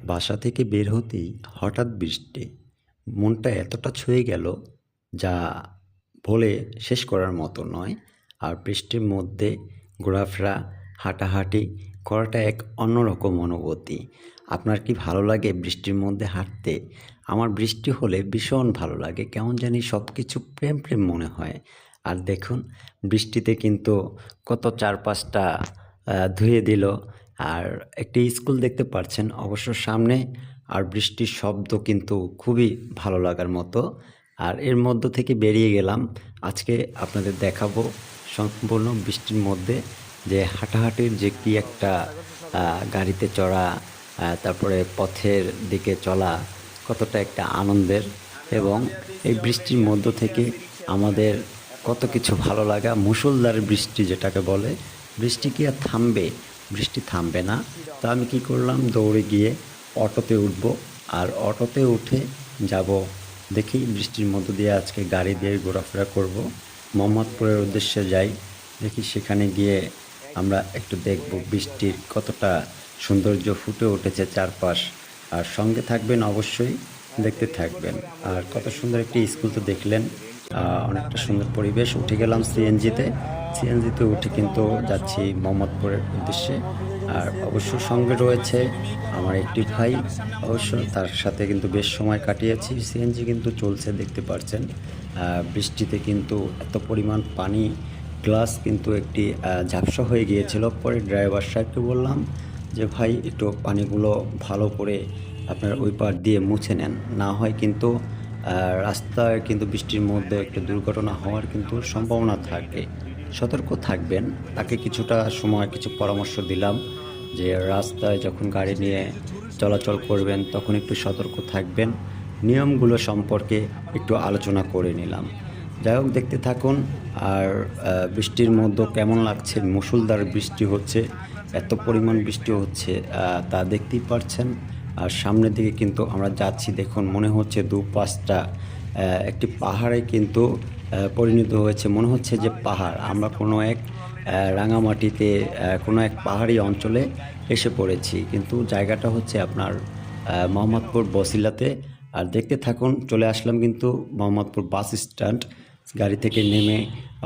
বাসা থেকে বের হতেই হঠাৎ বৃষ্টি। মনটা এতটা ছুঁয়ে গেল যা বলে শেষ করার মতো নয়। আর বৃষ্টির মধ্যে ঘোরাফেরা, হাঁটাহাঁটি করাটা এক অন্যরকম অনুভূতি। আপনার কি ভালো লাগে বৃষ্টির মধ্যে হাঁটতে? আমার বৃষ্টি হলে ভীষণ ভালো লাগে। কেমন জানি সবকিছু প্রেম, প্রেম মনে হয়। আর দেখুন বৃষ্টিতে কিন্তু কত চারপাশটা ধুয়ে দিল। আর একটি স্কুল দেখতে পাচ্ছেন অবশ্য সামনে। আর বৃষ্টির শব্দ কিন্তু খুবই ভালো লাগার মতো। আর এর মধ্য থেকে বেরিয়ে গেলাম। আজকে আপনাদের দেখাবো সম্পূর্ণ বৃষ্টির মধ্যে যে হাঁটাহাঁটির যে কি একটা গাড়িতে চড়া, তারপরে পথের দিকে চলা কতটা একটা আনন্দের। এবং এই বৃষ্টির মধ্য থেকে আমাদের কত কিছু ভালো লাগা। মুষলধারে বৃষ্টি যেটাকে বলে, বৃষ্টি কি আর থামবে? বৃষ্টি থামবে না। তো আমি কি করলাম, দৌড়ে গিয়ে অটোতে উঠবো। আর অটোতে উঠে যাব, দেখি বৃষ্টির মধ্য দিয়ে আজকে গাড়ি দিয়ে ঘোরাফেরা করব। মোহাম্মদপুরের উদ্দেশ্যে যাই। দেখি সেখানে গিয়ে আমরা একটু দেখব বৃষ্টির কতটা সৌন্দর্য ফুটে উঠেছে চারপাশ। আর সঙ্গে থাকবেন অবশ্যই, দেখতে থাকবেন। আর কত সুন্দর একটি স্কুল তো দেখলেন। অনেকটা সুন্দর পরিবেশ। উঠে গেলাম সিএনজিতে উঠে কিন্তু যাচ্ছি মোহাম্মদপুরের উদ্দেশ্যে। আর অবশ্য সঙ্গে রয়েছে আমার একটি ভাই। অবশ্য তার সাথে কিন্তু বেশ সময় কাটিয়েছি। সিএনজি কিন্তু চলছে, দেখতে পাচ্ছেন। বৃষ্টিতে কিন্তু এত পরিমাণ পানি, গ্লাস কিন্তু একটি ঝাপসা হয়ে গিয়েছিল। পরে ড্রাইভার সাহেবকে বললাম যে ভাই একটু পানিগুলো ভালো করে আপনার ওই পার দিয়ে মুছে নেন, না হয় কিন্তু রাস্তায় কিন্তু বৃষ্টির মধ্যে একটু দুর্ঘটনা হওয়ার কিন্তু সম্ভাবনা থাকে। সতর্ক থাকবেন। তাকে কিছুটা সময় কিছু পরামর্শ দিলাম যে রাস্তায় যখন গাড়ি নিয়ে চলাচল করবেন তখন একটু সতর্ক থাকবেন, নিয়মগুলো সম্পর্কে একটু আলোচনা করে নিলাম। যাই হোক, দেখতে থাকুন। আর বৃষ্টির মধ্যে কেমন লাগছে, মুষলধার বৃষ্টি হচ্ছে, এত পরিমাণ বৃষ্টি হচ্ছে তা দেখতেই পারছেন। আর সামনের দিকে কিন্তু আমরা যাচ্ছি, দেখুন মনে হচ্ছে দুপাশটা একটি পাহাড়ে কিন্তু পরিণত হয়েছে। মনে হচ্ছে যে পাহাড়, আমরা কোনো এক রাঙামাটিতে কোনো এক পাহাড়ি অঞ্চলে এসে পড়েছি। কিন্তু জায়গাটা হচ্ছে আপনার মোহাম্মদপুর বসিলাতে। আর দেখতে থাকুন, চলে আসলাম কিন্তু মোহাম্মদপুর বাস স্ট্যান্ড। গাড়ি থেকে নেমে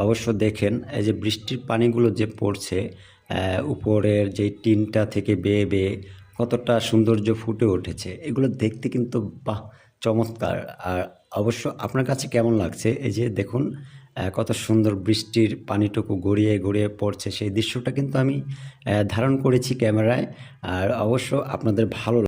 অবশ্য দেখেন এই যে বৃষ্টির পানিগুলো যে পড়ছে, উপরের যে টিনটা থেকে বেয়ে বেয়ে কতটা সৌন্দর্য ফুটে উঠেছে, এগুলো দেখতে কিন্তু বাহ, চমৎকার। আর অবশ্য আপনার কাছে কেমন লাগছে? এই যে দেখুন কত সুন্দর বৃষ্টির পানিটুকু গড়িয়ে গড়িয়ে পড়ছে, সেই দৃশ্যটা কিন্তু আমি ধারণ করেছি ক্যামেরায়। আর অবশ্য আপনাদের ভালো